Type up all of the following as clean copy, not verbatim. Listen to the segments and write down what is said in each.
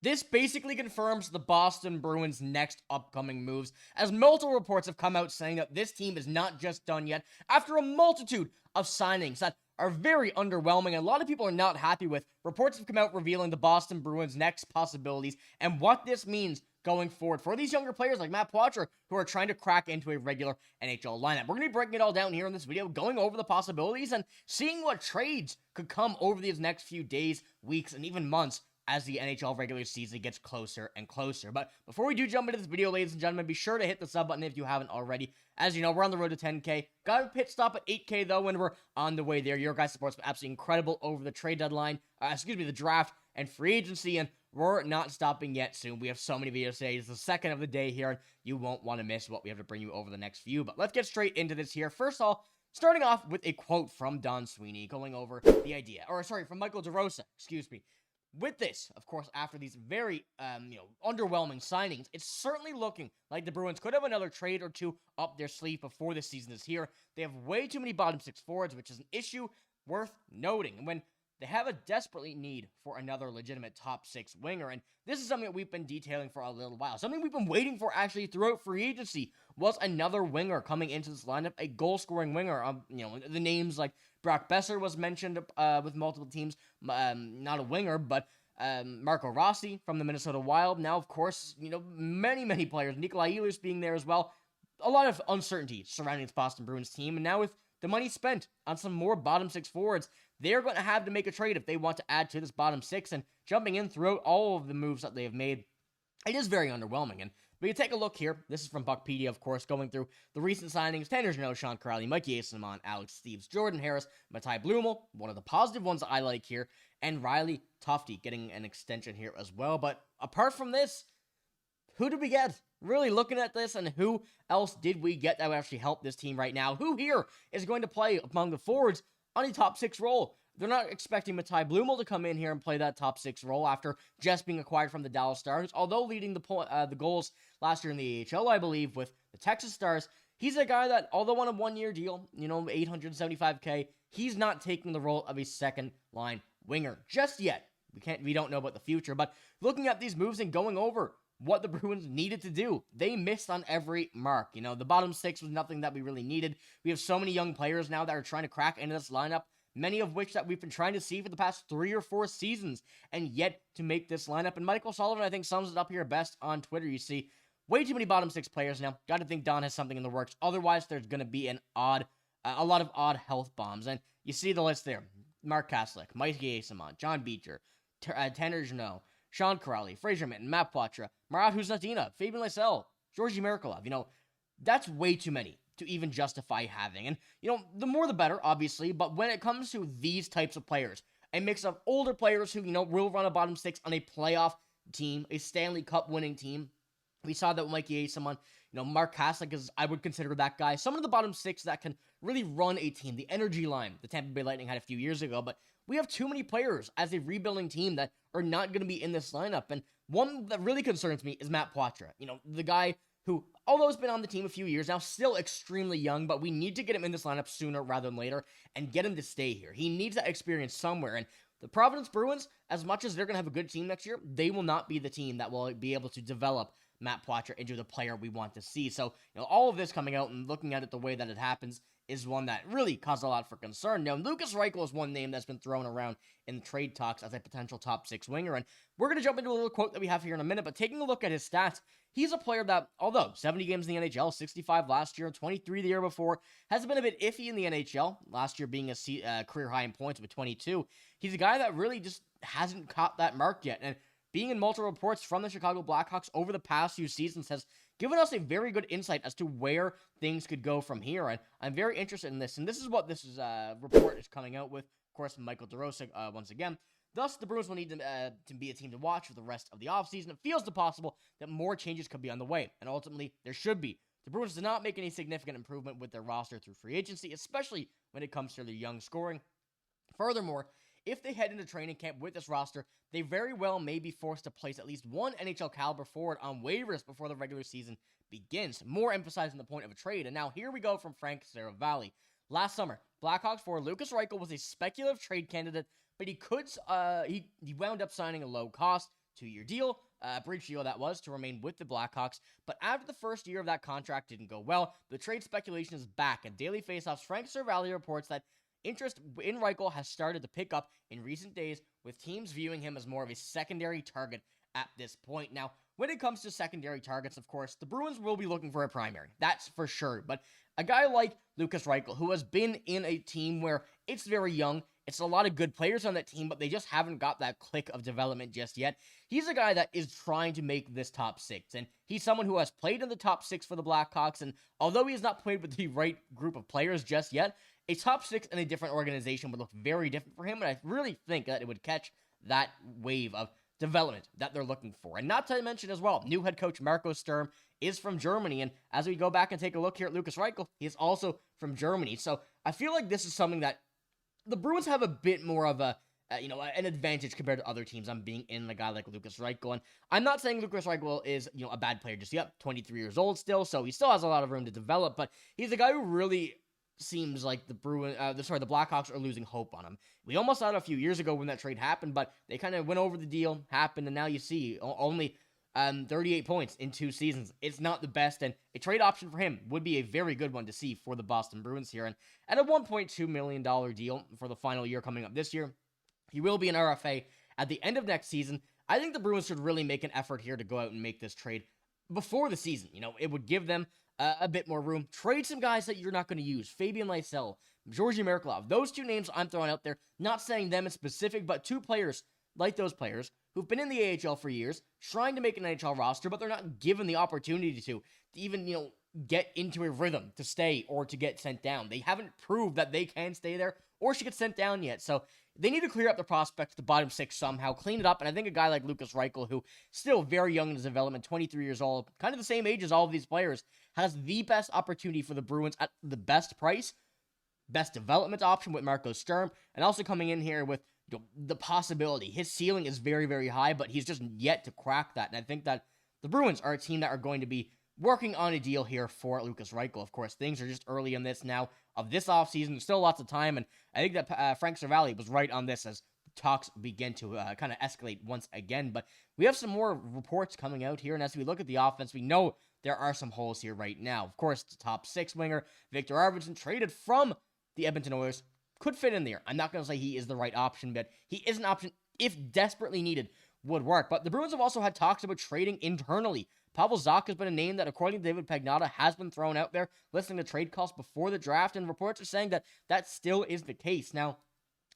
This basically confirms the Boston Bruins' next upcoming moves, as multiple reports have come out saying that this team is not just done yet after a multitude of signings that are very underwhelming, and a lot of people are not happy with. Reports have come out revealing the Boston Bruins' next possibilities and what this means going forward for these younger players like Matt Poitras who are trying to crack into a regular NHL lineup. We're going to be breaking it all down here in this video, going over the possibilities and seeing what trades could come over these next few days, weeks, and even months as the NHL regular season gets closer and closer. But before we do jump into this video, ladies and gentlemen, be sure to hit the sub button if you haven't already. As you know, we're on the road to 10K. Got a pit stop at 8K, though, and we're on the way there. Your guys' support's been absolutely incredible over the trade deadline, the draft and free agency, and we're not stopping yet soon. We have so many videos today. It's the second of the day here, and you won't want to miss what we have to bring you over the next few. But let's get straight into this here. First of all, starting off with a quote from Don Sweeney going over the idea, from Michael DeRosa, With this, of course, after these very, underwhelming signings, it's certainly looking like the Bruins could have another trade or two up their sleeve before the season is here. They have way too many bottom six forwards, which is an issue worth noting. And when they have a desperately need for another legitimate top six winger, and this is something that we've been detailing for a little while. Something we've been waiting for actually throughout free agency was another winger coming into this lineup, a goal-scoring winger. The names like Brock Besser was mentioned with multiple teams, not a winger, but Marco Rossi from the Minnesota Wild. Now, of course, many players, Nikolai Ehlers being there as well. A lot of uncertainty surrounding this Boston Bruins team, and now with the money spent on some more bottom six forwards, they're going to have to make a trade if they want to add to this bottom six, and jumping in throughout all of the moves that they have made, it is very underwhelming. And we can take a look here. This is from Buckpedia, of course, going through the recent signings. Tanner Jeannot, Sean Kuraly, Mike Yassaman, Alex Steves, Jordan Harris, Matai Blumel, one of the positive ones I like here, and Riley Tofty getting an extension here as well. But apart from this, who did we get? Really looking at this, and who else did we get that would actually help this team right now? Who here is going to play among the forwards on a top six role? They're not expecting Matai Blumel to come in here and play that top six role after just being acquired from the Dallas Stars. Although leading the goals last year in the AHL, I believe, with the Texas Stars, he's a guy that, although on a one-year deal, $875K, he's not taking the role of a second-line winger just yet. We don't know about the future, but looking at these moves and going over what the Bruins needed to do, they missed on every mark. The bottom six was nothing that we really needed. We have so many young players now that are trying to crack into this lineup, many of which that we've been trying to see for the past 3 or 4 seasons, and yet to make this lineup. And Michael Sullivan, I think, sums it up here best on Twitter. You see, way too many bottom six players now. Got to think Don has something in the works. Otherwise, there's going to be a lot of odd health bombs. And you see the list there. Mark Kaslick, Mike Yassaman, John Beecher, Tanner Jeannot, Sean Kuraly, Fraser Minton, Matt Poitras, Marat Huznatina, Fabian Lysell, Georgi Merkulov. That's way too many to even justify having. And, the more the better, obviously, but when it comes to these types of players, a mix of older players who, will run a bottom six on a playoff team, a Stanley Cup winning team. We saw that with Mike Yassaman. Mark Kaslick is, I would consider that guy. Some of the bottom six that can really run a team, the energy line the Tampa Bay Lightning had a few years ago, but we have too many players as a rebuilding team that are not going to be in this lineup. And one that really concerns me is Matt Poitras. The guy who, although has been on the team a few years now, still extremely young, but we need to get him in this lineup sooner rather than later and get him to stay here. He needs that experience somewhere. And the Providence Bruins, as much as they're going to have a good team next year, they will not be the team that will be able to develop Matt Poitras into the player we want to see. So, all of this coming out and looking at it the way that it happens is one that really caused a lot for concern. Now, Lukas Reichel is one name that's been thrown around in trade talks as a potential top six winger, and we're going to jump into a little quote that we have here in a minute, but taking a look at his stats, he's a player that, although 70 games in the NHL, 65 last year, 23 the year before, has been a bit iffy in the NHL, last year being a career high in points with 22. He's a guy that really just hasn't caught that mark yet, and being in multiple reports from the Chicago Blackhawks over the past few seasons has given us a very good insight as to where things could go from here. And I'm very interested in this. And this is what this report is coming out with. Of course, Michael DeRosa once again. Thus, the Bruins will need to be a team to watch for the rest of the offseason. It feels possible that more changes could be on the way. And ultimately, there should be. The Bruins did not make any significant improvement with their roster through free agency, especially when it comes to their young scoring. Furthermore, if they head into training camp with this roster, they very well may be forced to place at least one NHL caliber forward on waivers before the regular season begins, more emphasizing the point of a trade. And now here we go from Frank Saravalli. Last summer, Blackhawks forward Lukas Reichel was a speculative trade candidate, but he wound up signing a low-cost 2-year deal, brief deal that was, to remain with the Blackhawks. But after the first year of that contract didn't go well, the trade speculation is back, and Daily Faceoff's Frank Cervalli reports that interest in Reichel has started to pick up in recent days, with teams viewing him as more of a secondary target at this point. Now, when it comes to secondary targets, of course, the Bruins will be looking for a primary. That's for sure. But a guy like Lukas Reichel, who has been in a team where it's very young, it's a lot of good players on that team, but they just haven't got that click of development just yet. He's a guy that is trying to make this top 6, and he's someone who has played in the top 6 for the Blackhawks, and although he has not played with the right group of players just yet, a top 6 in a different organization would look very different for him, and I really think that it would catch that wave of development that they're looking for. And not to mention as well, new head coach Marco Sturm is from Germany, and as we go back and take a look here at Lukas Reichel, he is also from Germany. So I feel like this is something that the Bruins have a bit more of an advantage compared to other teams on being in a guy like Lukas Reichel. And I'm not saying Lukas Reichel is, a bad player just yet, 23 years old still, so he still has a lot of room to develop, but he's a guy who really seems like the Blackhawks are losing hope on him. We almost saw it a few years ago when that trade happened, but they kind of went over the deal, happened, and now you see only 38 points in 2 seasons. It's not the best, and a trade option for him would be a very good one to see for the Boston Bruins here. And at a $1.2 million deal for the final year coming up this year, he will be an RFA at the end of next season. I think the Bruins should really make an effort here to go out and make this trade before the season. It would give them a bit more room. Trade some guys that you're not going to use. Fabian Lysell, Georgi Merkulov. Those 2 names I'm throwing out there, not saying them in specific, but 2 players like those players who've been in the AHL for years, trying to make an NHL roster, but they're not given the opportunity to even, get into a rhythm to stay or to get sent down. They haven't proved that they can stay there or should get sent down yet. So they need to clear up the prospects, the bottom 6 somehow, clean it up. And I think a guy like Lukas Reichel, who still very young in his development, 23 years old, kind of the same age as all of these players, has the best opportunity for the Bruins at the best price, best development option with Marco Sturm, and also coming in here with the possibility. His ceiling is very, very high, but he's just yet to crack that. And I think that the Bruins are a team that are going to be working on a deal here for Lukas Reichel. Of course, things are just early in this now of this offseason. There's still lots of time, and I think that Frank Cervalli was right on this as talks begin to kind of escalate once again. But we have some more reports coming out here, and as we look at the offense, we know there are some holes here right now. Of course, the top 6 winger, Victor Arvidsson, traded from the Edmonton Oilers, could fit in there. I'm not going to say he is the right option, but he is an option if desperately needed would work. But the Bruins have also had talks about trading internally. Pavel Zacha has been a name that, according to David Pastrnak, has been thrown out there, listening to trade calls before the draft, and reports are saying that that still is the case. Now,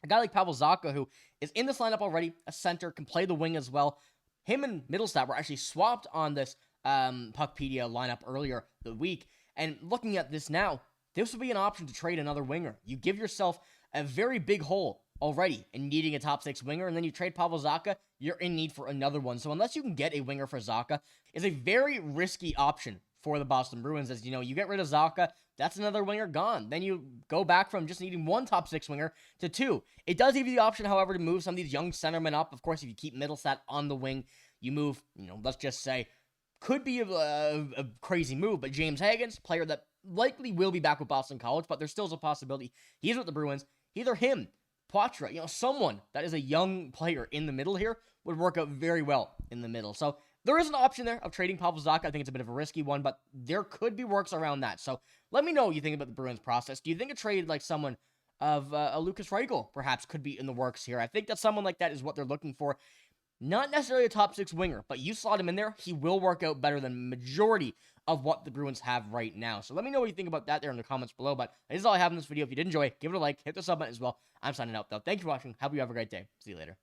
a guy like Pavel Zacha, who is in this lineup already, a center, can play the wing as well. Him and Middlestat were actually swapped on this Puckpedia lineup earlier the week, and looking at this now, this would be an option to trade another winger. You give yourself a very big hole already in needing a top 6 winger, and then you trade Pavel Zacha, you're in need for another one. So unless you can get a winger for Zacha, is a very risky option for the Boston Bruins. As you get rid of Zacha, that's another winger gone. Then you go back from just needing 1 top 6 winger to 2. It does give you the option, however, to move some of these young centermen up. Of course, if you keep Middlestat on the wing, you move, let's just say, could be a crazy move, but James Higgins, player that likely will be back with Boston College, but there's still a possibility he's with the Bruins. Either him, Poitras, someone that is a young player in the middle here would work out very well in the middle. So there is an option there of trading Pavel Zacha. I think it's a bit of a risky one, but there could be works around that. So let me know what you think about the Bruins process. Do you think a trade like someone of a Lukas Reichel perhaps could be in the works here? I think that someone like that is what they're looking for. Not necessarily a top 6 winger, but you slot him in there, he will work out better than majority of what the Bruins have right now. So let me know what you think about that there in the comments below. But this is all I have in this video. If you did enjoy, give it a like, hit the sub button as well. I'm signing out though. Thank you for watching. Hope you have a great day. See you later.